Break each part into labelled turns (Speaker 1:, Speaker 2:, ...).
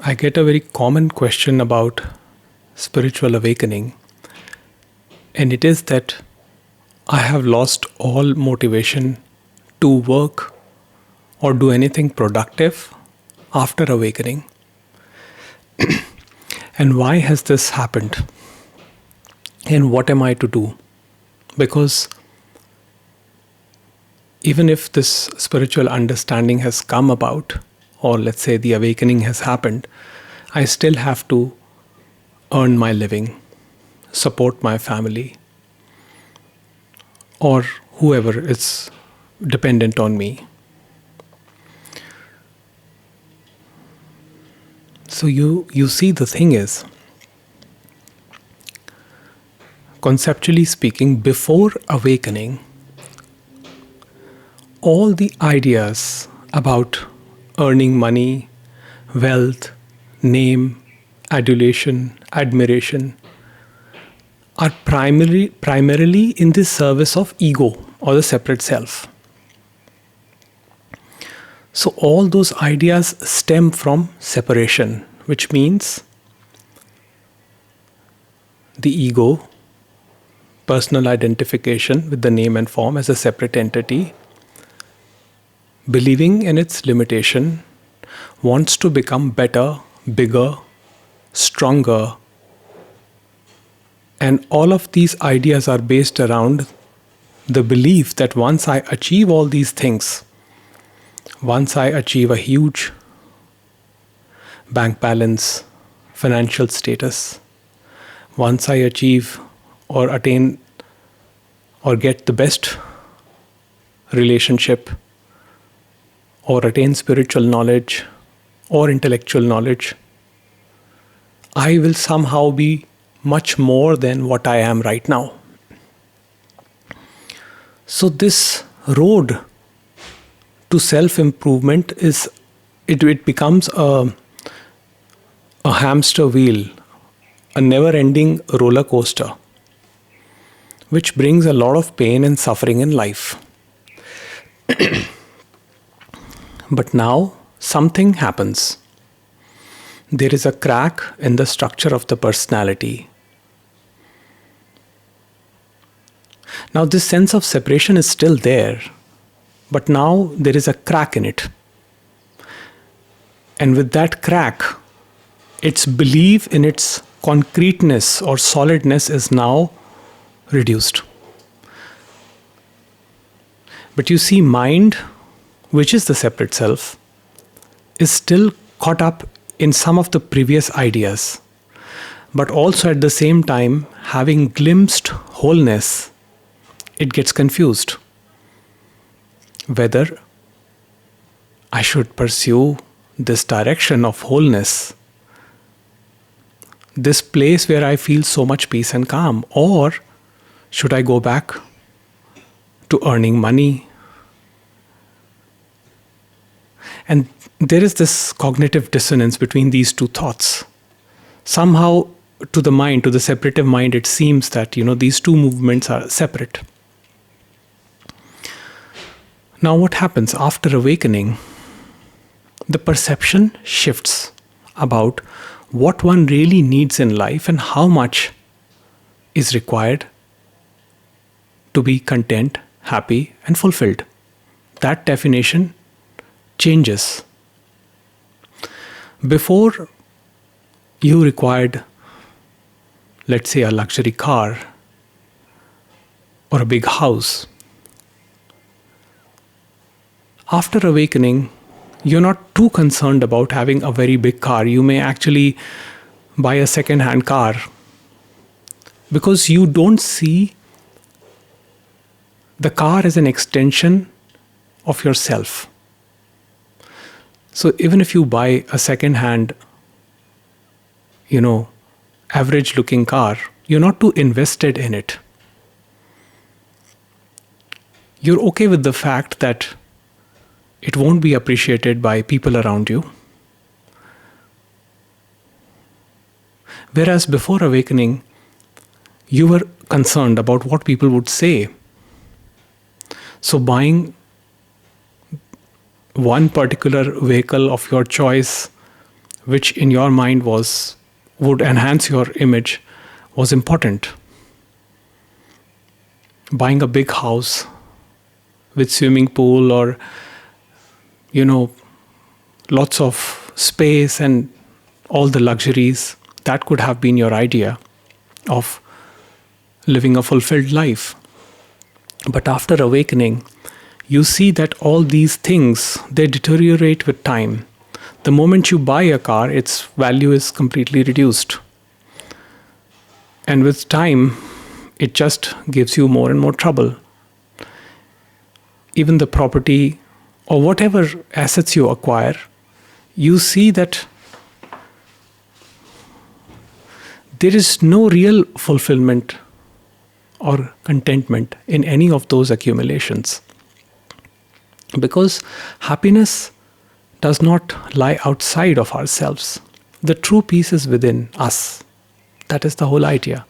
Speaker 1: I get a very common question about spiritual awakening, and it is that I have lost all motivation to work or do anything productive after awakening. And why has this happened? And what am I to do? Because even if this spiritual understanding has come about, or let's say the awakening has happened, I still have to earn my living, support my family, or whoever is dependent on me. So you see, the thing is, conceptually speaking, before awakening, all the ideas about earning money, wealth, name, adulation, admiration are primarily in the service of ego or the separate self. So all those ideas stem from separation, which means the ego, personal identification with the name and form as a separate entity, believing in its limitation, wants to become better, bigger, stronger. And all of these ideas are based around the belief that once I achieve all these things, once I achieve a huge bank balance, financial status, once I achieve or attain or get the best relationship, or attain spiritual knowledge or intellectual knowledge, I will somehow be much more than what I am right now. So this road to self-improvement it becomes a hamster wheel, a never-ending roller coaster, which brings a lot of pain and suffering in life. But now something happens. There is a crack in the structure of the personality. Now this sense of separation is still there, but now there is a crack in it. And with that crack, its belief in its concreteness or solidness is now reduced. But you see, mind, which is the separate self, is still caught up in some of the previous ideas, but also at the same time, having glimpsed wholeness, it gets confused whether I should pursue this direction of wholeness, this place where I feel so much peace and calm, or should I go back to earning money. And there is this cognitive dissonance between these two thoughts. Somehow, to the mind, to the separative mind, it seems that, these two movements are separate. Now, what happens after awakening? The perception shifts about what one really needs in life and how much is required to be content, happy, and fulfilled. That definition changes. Before, you required, let's say, a luxury car or a big house. After awakening, you're not too concerned about having a very big car. You may actually buy a second-hand car because you don't see the car as an extension of yourself. So even if you buy a second-hand, average-looking car, you're not too invested in it. You're okay with the fact that it won't be appreciated by people around you. Whereas before awakening, you were concerned about what people would say. So buying one particular vehicle of your choice which in your mind would enhance your image, was important. Buying a big house with swimming pool, or lots of space and all the luxuries, that could have been your idea of living a fulfilled life. But after awakening, you see that all these things, they deteriorate with time. The moment you buy a car, its value is completely reduced. And with time, it just gives you more and more trouble. Even the property or whatever assets you acquire, you see that there is no real fulfillment or contentment in any of those accumulations. Because happiness does not lie outside of ourselves. The true peace is within us. That is the whole idea.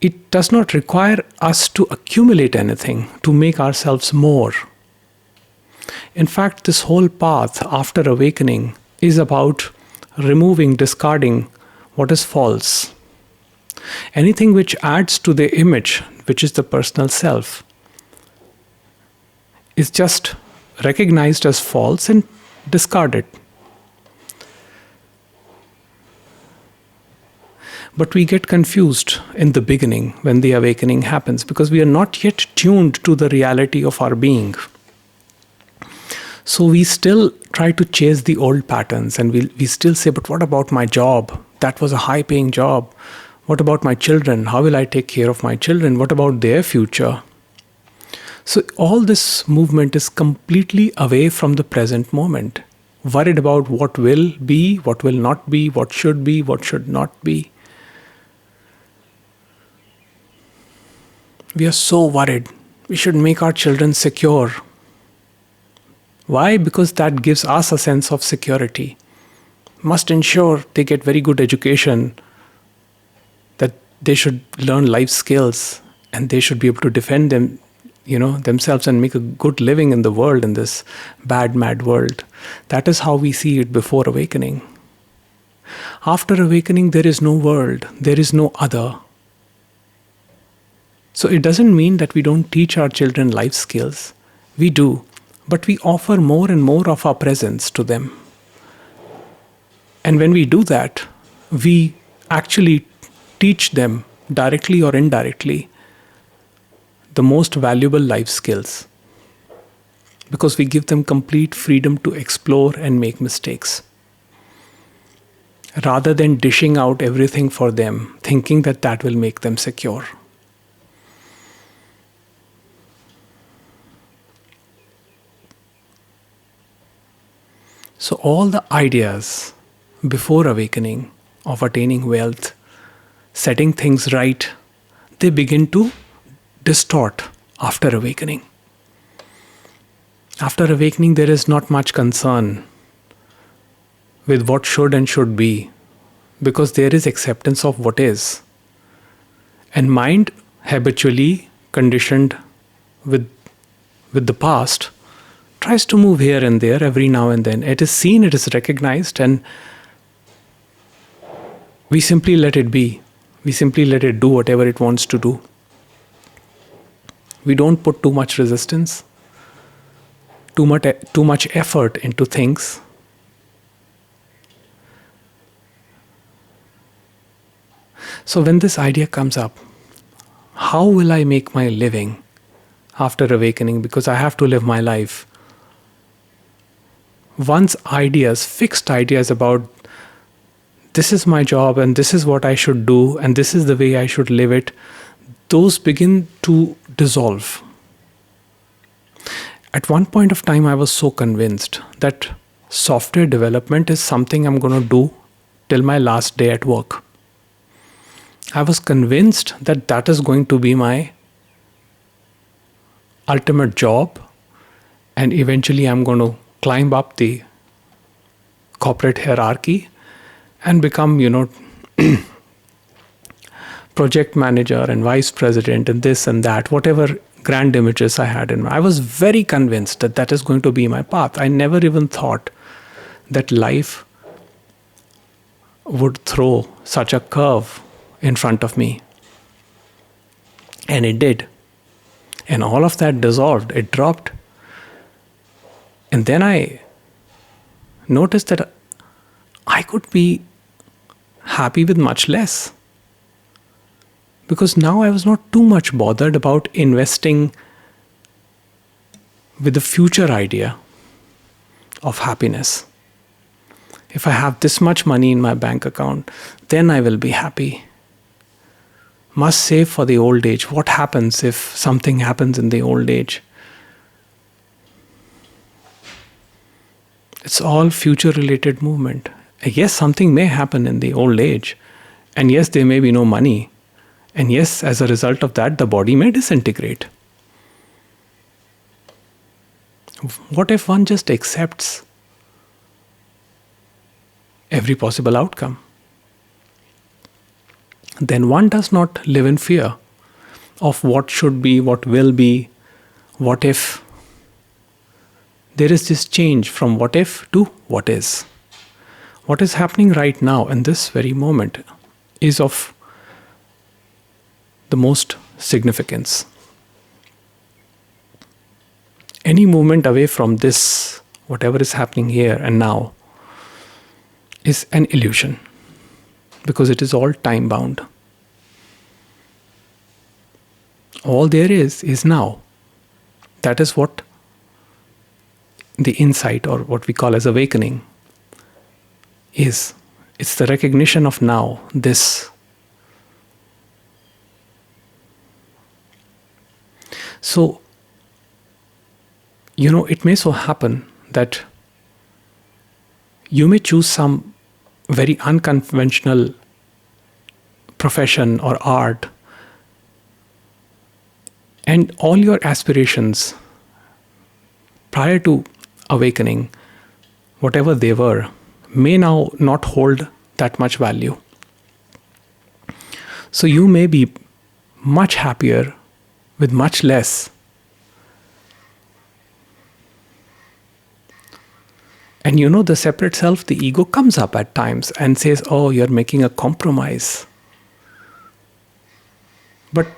Speaker 1: It does not require us to accumulate anything to make ourselves more. In fact, this whole path after awakening is about removing, discarding what is false. Anything which adds to the image, which is the personal self, is just recognized as false and discarded. But we get confused in the beginning when the awakening happens, because we are not yet tuned to the reality of our being. So we still try to chase the old patterns, and we still say, but what about my job? That was a high-paying job. What about my children? How will I take care of my children? What about their future? So all this movement is completely away from the present moment, worried about what will be, what will not be, what should be, what should not be. We are so worried. We should make our children secure. Why? Because that gives us a sense of security. Must ensure they get very good education, that they should learn life skills, and they should be able to defend themselves and make a good living in the world, in this bad, mad world. That is how we see it before awakening. After awakening, there is no world, there is no other. So it doesn't mean that we don't teach our children life skills. We do, but we offer more and more of our presence to them. And when we do that, we actually teach them, directly or indirectly, the most valuable life skills, because we give them complete freedom to explore and make mistakes, rather than dishing out everything for them, thinking that that will make them secure. So all the ideas before awakening of attaining wealth, setting things right, they begin to distort after awakening. After awakening, there is not much concern with what should and should be, because there is acceptance of what is. And mind, habitually conditioned with the past, tries to move here and there every now and then. It is seen, it is recognized, and we simply let it be. We simply let it do whatever it wants to do. We don't put too much resistance, too much effort into things. So when this idea comes up, how will I make my living after awakening? Because I have to live my life. Once ideas, fixed ideas about this is my job and this is what I should do and this is the way I should live it, those begin to dissolve. At one point of time, I was so convinced that software development is something I'm going to do till my last day at work. I was convinced that that is going to be my ultimate job, and eventually I'm going to climb up the corporate hierarchy and become, project manager and vice president and this and that, whatever grand images I had in mind. I was very convinced that that is going to be my path. I never even thought that life would throw such a curve in front of me. And it did. And all of that dissolved, it dropped. And then I noticed that I could be happy with much less. Because now I was not too much bothered about investing with the future idea of happiness. If I have this much money in my bank account, then I will be happy. Must save for the old age. What happens if something happens in the old age? It's all future-related movement. Yes, something may happen in the old age. And yes, there may be no money. And yes, as a result of that, the body may disintegrate. What if one just accepts every possible outcome? Then one does not live in fear of what should be, what will be, what if. There is this change from what if to what is. What is happening right now in this very moment is of the most significance. Any movement away from this, whatever is happening here and now, is an illusion, because it is all time bound. All there is now. That is what the insight, or what we call as awakening, is. It's the recognition of now, this. So, it may so happen that you may choose some very unconventional profession or art, and all your aspirations prior to awakening, whatever they were, may now not hold that much value. So you may be much happier with much less. And the separate self, the ego, comes up at times and says, oh, you're making a compromise. But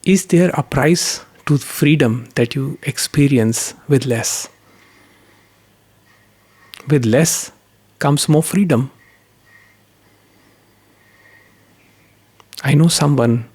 Speaker 1: is there a price to freedom that you experience with less? With less comes more freedom. I know someone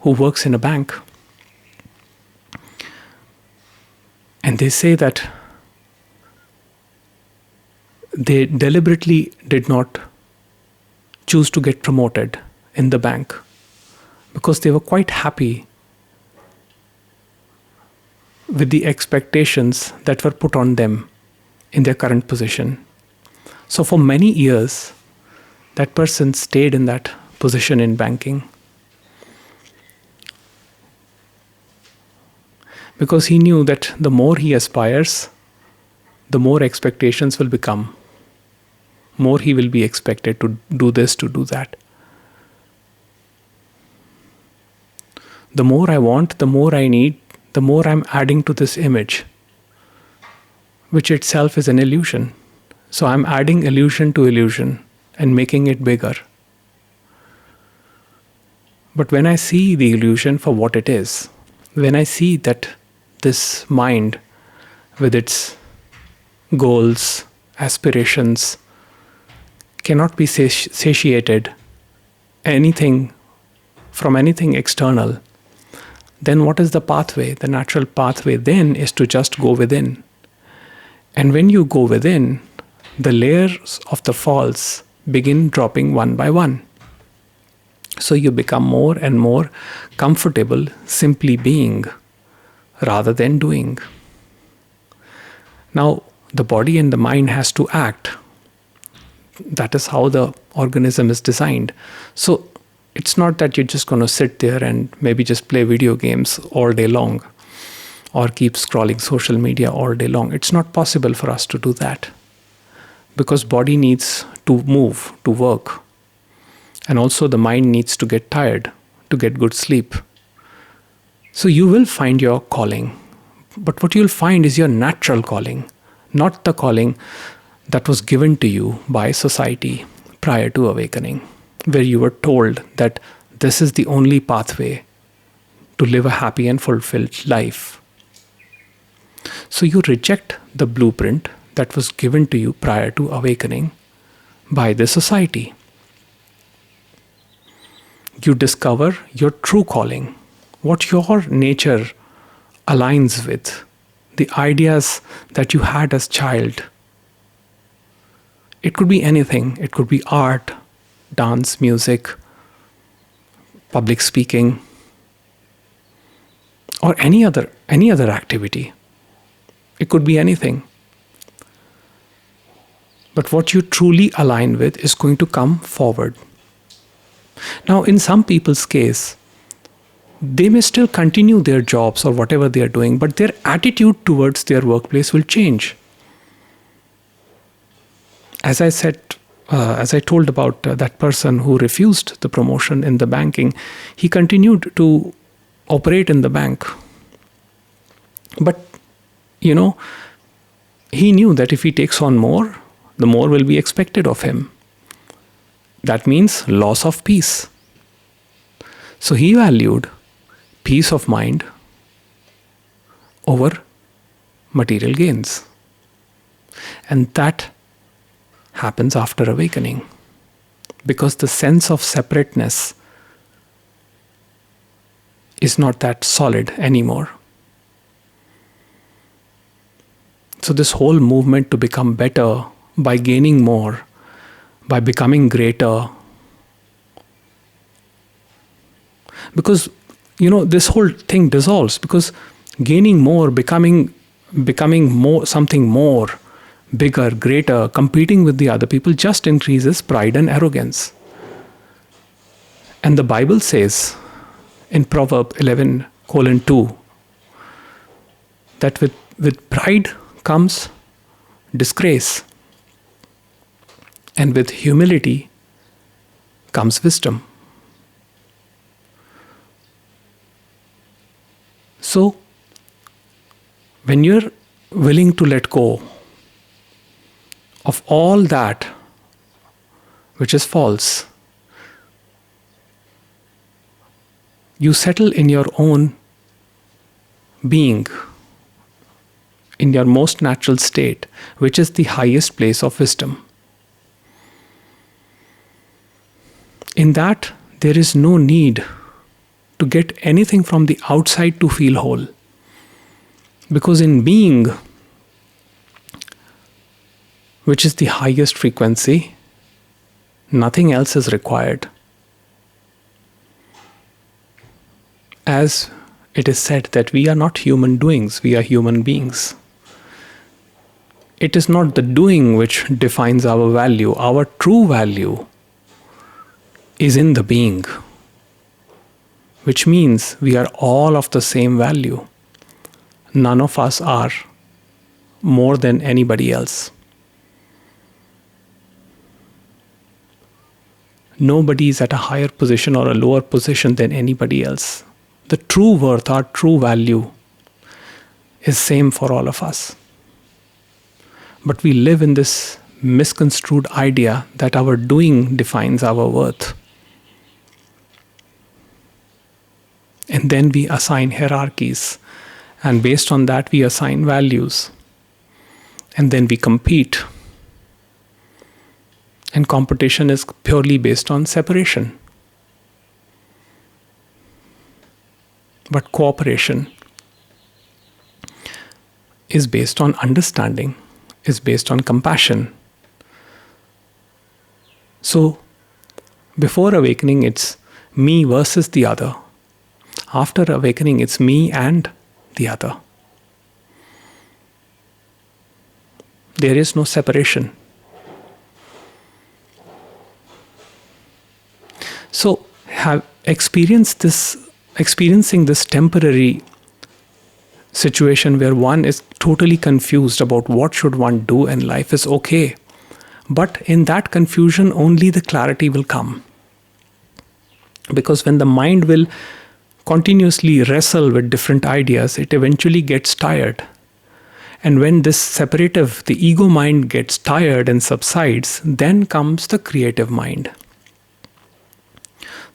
Speaker 1: who works in a bank, and they say that they deliberately did not choose to get promoted in the bank because they were quite happy with the expectations that were put on them in their current position. So for many years, that person stayed in that position in banking because he knew that the more he aspires, the more expectations will become. More he will be expected to do this, to do that. The more I want, the more I need, the more I'm adding to this image, which itself is an illusion. So I'm adding illusion to illusion and making it bigger. But when I see the illusion for what it is, when I see that this mind with its goals, aspirations, cannot be satiated from anything external, then what is the pathway? The natural pathway then is to just go within. And when you go within, the layers of the false begin dropping one by one. So you become more and more comfortable simply being rather than doing. Now, the body and the mind has to act. That is how the organism is designed. So it's not that you're just going to sit there and maybe just play video games all day long or keep scrolling social media all day long. It's not possible for us to do that because body needs to move, to work. And also the mind needs to get tired, to get good sleep. So you will find your calling. But what you'll find is your natural calling, not the calling that was given to you by society, prior to awakening, where you were told that this is the only pathway to live a happy and fulfilled life. So you reject the blueprint that was given to you prior to awakening by the society. You discover your true calling, what your nature aligns with, the ideas that you had as child. It could be anything. It could be art, dance, music, public speaking, or any other activity. It could be anything. But what you truly align with is going to come forward. Now, in some people's case, they may still continue their jobs or whatever they are doing, but their attitude towards their workplace will change. As I said, as I told about that person who refused the promotion in the banking, he continued to operate in the bank. But, he knew that if he takes on more, the more will be expected of him. That means loss of peace. So he valued peace of mind over material gains. And that happens after awakening, because the sense of separateness is not that solid anymore. So this whole movement to become better by gaining more, by becoming greater, because this whole thing dissolves, because gaining more, becoming more, something more, bigger, greater, competing with the other people just increases pride and arrogance. And the Bible says in Proverb 11:2 that with pride comes disgrace, and with humility comes wisdom. So, when you're willing to let go of all that which is false, you settle in your own being, in your most natural state, which is the highest place of wisdom. In that, there is no need to get anything from the outside to feel whole. Because in being, which is the highest frequency, nothing else is required. As it is said that we are not human doings, we are human beings. It is not the doing which defines our value. Our true value is in the being, which means we are all of the same value. None of us are more than anybody else. Nobody is at a higher position or a lower position than anybody else. The true worth, our true value, is same for all of us. But we live in this misconstrued idea that our doing defines our worth. And then we assign hierarchies, and based on that we assign values. And then we compete. And competition is purely based on separation. But cooperation is based on understanding, is based on compassion. So, before awakening, it's me versus the other. After awakening, it's me and the other. There is no separation. So, experiencing this temporary situation where one is totally confused about what should one do in life is okay. But in that confusion, only the clarity will come. Because when the mind will continuously wrestle with different ideas, it eventually gets tired. And when this separative, the ego mind gets tired and subsides, then comes the creative mind.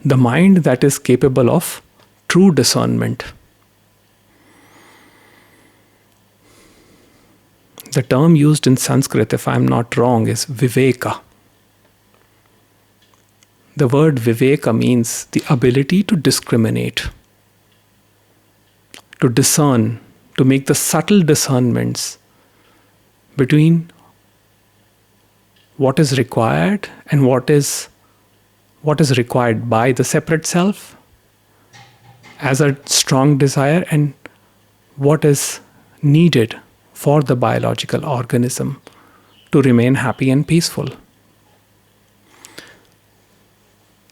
Speaker 1: The mind that is capable of true discernment. The term used in Sanskrit, if I'm not wrong, is viveka. The word viveka means the ability to discriminate, to discern, to make the subtle discernments between what is required and what is required by the separate self as a strong desire, and what is needed for the biological organism to remain happy and peaceful.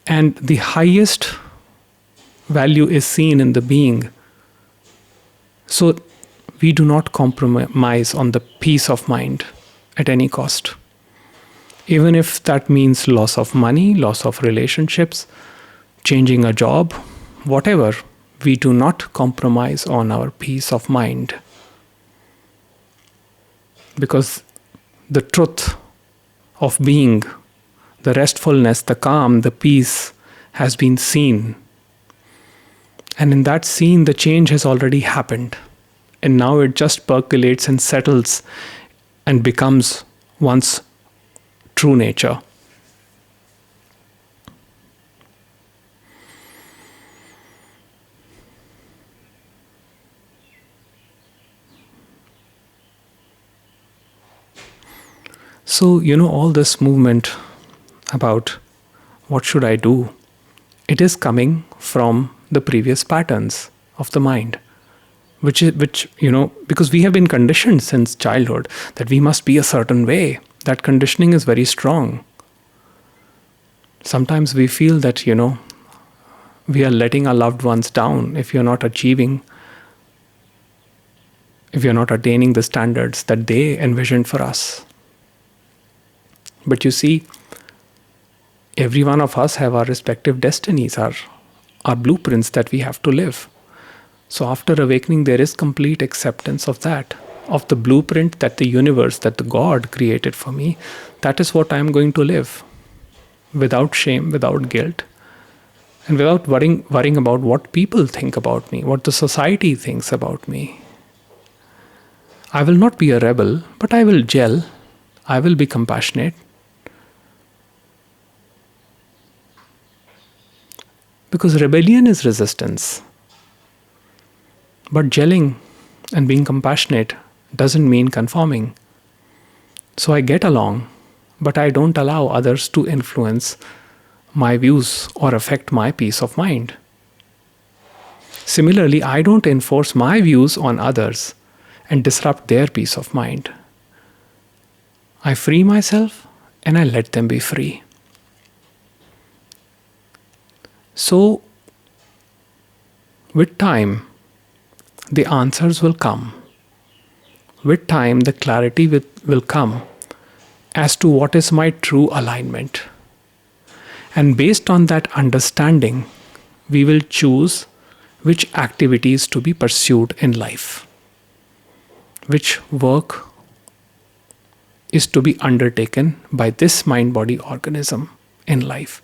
Speaker 1: And the highest value is seen in the being. So we do not compromise on the peace of mind at any cost. Even if that means loss of money, loss of relationships, changing a job, whatever, we do not compromise on our peace of mind. Because the truth of being, the restfulness, the calm, the peace has been seen. And in that scene, the change has already happened. And now it just percolates and settles and becomes one's true nature. So, all this movement about what should I do, it is coming from the previous patterns of the mind, which because we have been conditioned since childhood that we must be a certain way. That conditioning is very strong. Sometimes we feel that, we are letting our loved ones down if you're not attaining the standards that they envisioned for us. But you see, every one of us have our respective destinies, our blueprints that we have to live. So after awakening, there is complete acceptance of that, of the blueprint that the universe, that the God created for me. That is what I am going to live, without shame, without guilt, and without worrying about what people think about me, what the society thinks about me. I will not be a rebel, but I will gel. I will be compassionate. Because rebellion is resistance. But gelling and being compassionate doesn't mean conforming. So I get along, but I don't allow others to influence my views or affect my peace of mind. Similarly, I don't enforce my views on others and disrupt their peace of mind. I free myself and I let them be free. So, with time, the answers will come. With time, the clarity will come as to what is my true alignment. And based on that understanding, we will choose which activities to be pursued in life, which work is to be undertaken by this mind-body organism in life.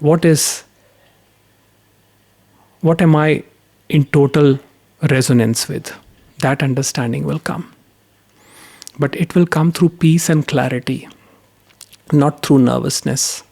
Speaker 1: What am I in total resonance with? That understanding will come. But it will come through peace and clarity, not through nervousness.